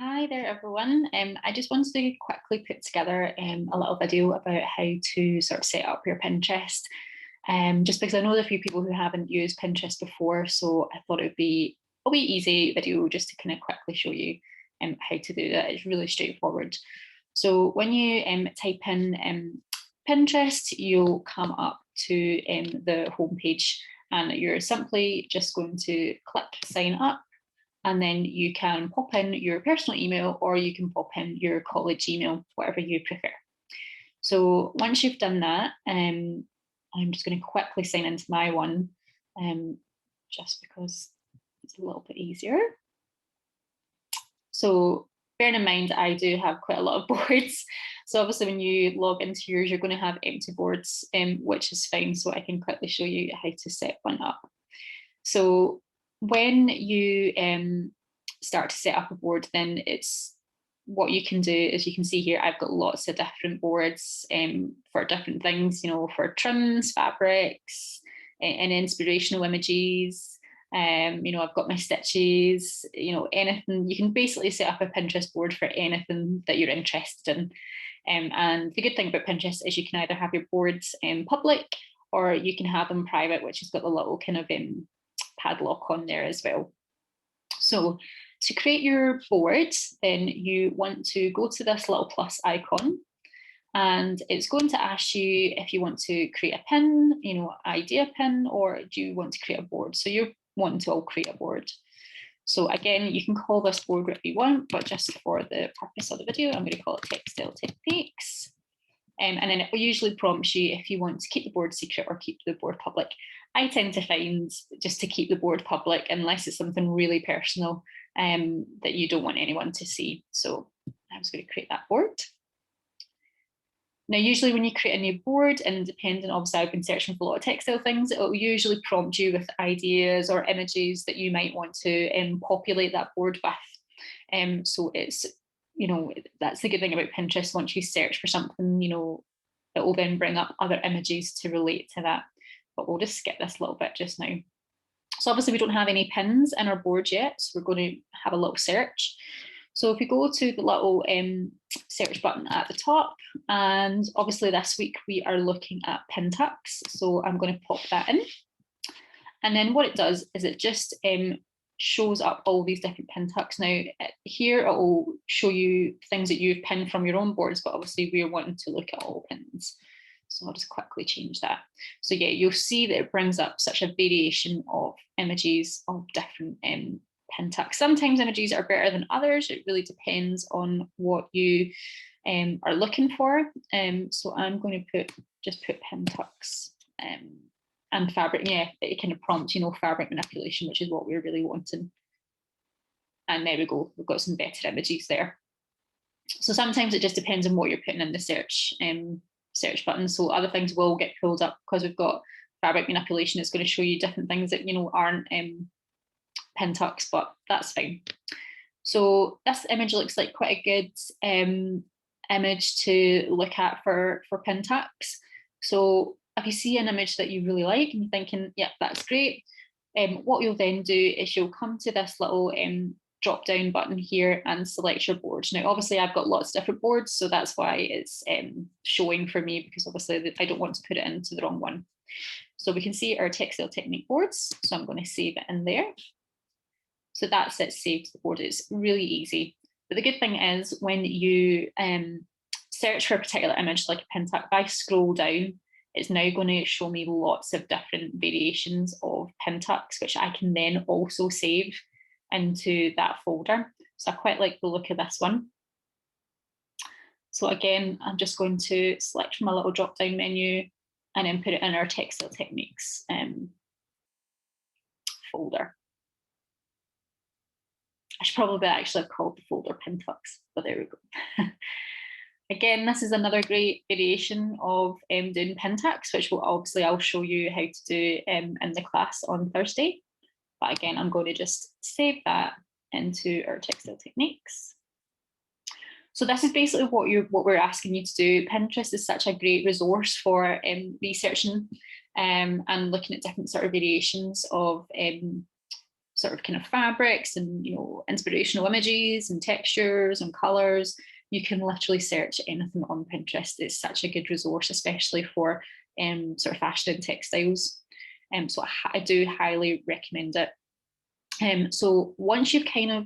Hi there, everyone. I just wanted to quickly put together a little video about how to sort of set up your Pinterest. Just because I know there are a few people who haven't used Pinterest before, so I thought it would be a wee easy video just to kind of quickly show you how to do that. It's really straightforward. So when you type in Pinterest, you'll come up to the homepage, and you're simply just going to click sign up. And then you can pop in your personal email or you can pop in your college email, whatever you prefer. So once you've done that, I'm just going to quickly sign into my one, just because it's a little bit easier. So bearing in mind, I do have quite a lot of boards. So obviously when you log into yours, you're going to have empty boards, which is fine. So I can quickly show you how to set one up. So when you start to set up a board, then it's what you can do is you can see here, I've got lots of different boards for different things, for trims, fabrics, and inspirational images. I've got my stitches, anything. You can basically set up a Pinterest board for anything that you're interested in. And the good thing about Pinterest is you can either have your boards public or you can have them private, which has got the little kind of padlock on there as well. So to create your board, then you want to go to this little plus icon, and it's going to ask you if you want to create a pin, idea pin, or do you want to create a board? So you're wanting to all create a board. So again, you can call this board whatever you want, but just for the purpose of the video, I'm going to call it Textile Techniques. And then it will usually prompt you if you want to keep the board secret or keep the board public. I tend to find just to keep the board public unless it's something really personal that you don't want anyone to see. So I'm just going to create that board. Now, usually when you create a new board, and depending, obviously I've been searching for a lot of textile things, it will usually prompt you with ideas or images that you might want to populate that board with. So it's, that's the good thing about Pinterest. Once you search for something, it will then bring up other images to relate to that. But we'll just skip this little bit just now. So obviously we don't have any pins in our board yet, so we're going to have a little search. So if we go to the little search button at the top, and obviously this week we are looking at pin tucks, so I'm going to pop that in. And then what it does is it just shows up all these different pin tucks. Now here it will show you things that you've pinned from your own boards, but obviously we're wanting to look at all pins. So I'll just quickly change that. So yeah, you'll see that it brings up such a variation of images of different pin tucks. Sometimes images are better than others. It really depends on what you are looking for. So I'm going to just put pin tucks and fabric. Yeah, it kind of prompts, fabric manipulation, which is what we're really wanting. And there we go. We've got some better images there. So sometimes it just depends on what you're putting in the search button. So other things will get pulled up because we've got fabric manipulation. It's going to show you different things that aren't pin tucks, but that's fine. So this image looks like quite a good image to look at for pin tucks. So if you see an image that you really like and you're thinking, yeah, that's great, what you'll then do is you'll come to this little drop down button here and select your board. Now, obviously I've got lots of different boards, so that's why it's showing for me, because obviously I don't want to put it into the wrong one. So we can see our Textile Technique boards. So I'm going to save it in there. So that's it, saved to the board. It's really easy. But the good thing is when you search for a particular image like a pin tuck, if I scroll down, it's now going to show me lots of different variations of pin tucks, which I can then also save into that folder. So I quite like the look of this one. So again, I'm just going to select from a little drop down menu and then put it in our Textile Techniques folder. I should probably actually have called the folder pin tucks, but there we go. Again, this is another great variation of doing pin tucks, which I'll show you how to do in the class on Thursday. But again, I'm going to just save that into our Textile Techniques. So this is basically what we're asking you to do. Pinterest is such a great resource for researching and looking at different sort of variations of sort of kind of fabrics and, you know, inspirational images and textures and colors, you can literally search anything on Pinterest. It's such a good resource, especially for sort of fashion and textiles. So I do highly recommend it. So once you've kind of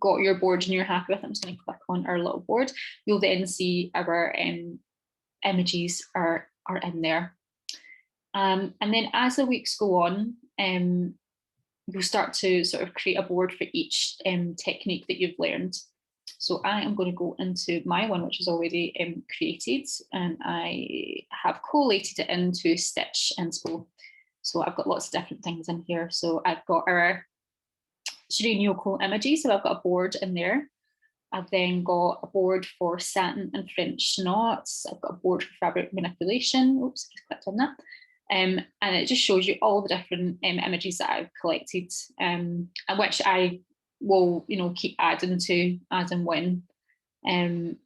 got your board and you're happy with it, I'm just going to click on our little board. You'll then see our images are in there. And then as the weeks go on, you'll start to sort of create a board for each technique that you've learned. So I am going to go into my one, which is already created, and I have collated it into Stitch Inspo. So I've got lots of different things in here. So I've got our Shireen Yoko images, so I've got a board in there. I've then got a board for satin and French knots. I've got a board for fabric manipulation. Oops, I just clicked on that. And it just shows you all the different images that I've collected, and which I will, you know, keep adding to as and when. And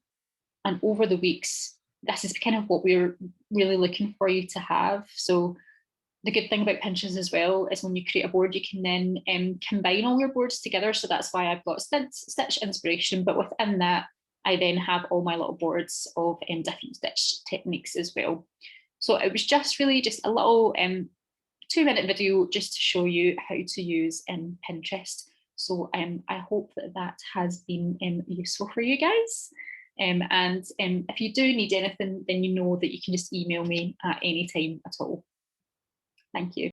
over the weeks, this is kind of what we're really looking for you to have. So the good thing about Pinterest as well is when you create a board, you can then combine all your boards together. So that's why I've got Stitch Inspiration, but within that, I then have all my little boards of different stitch techniques as well. So it was just really just a little 2-minute video just to show you how to use Pinterest. So I hope that that has been useful for you guys. And if you do need anything, then you know that you can just email me at any time at all. Thank you.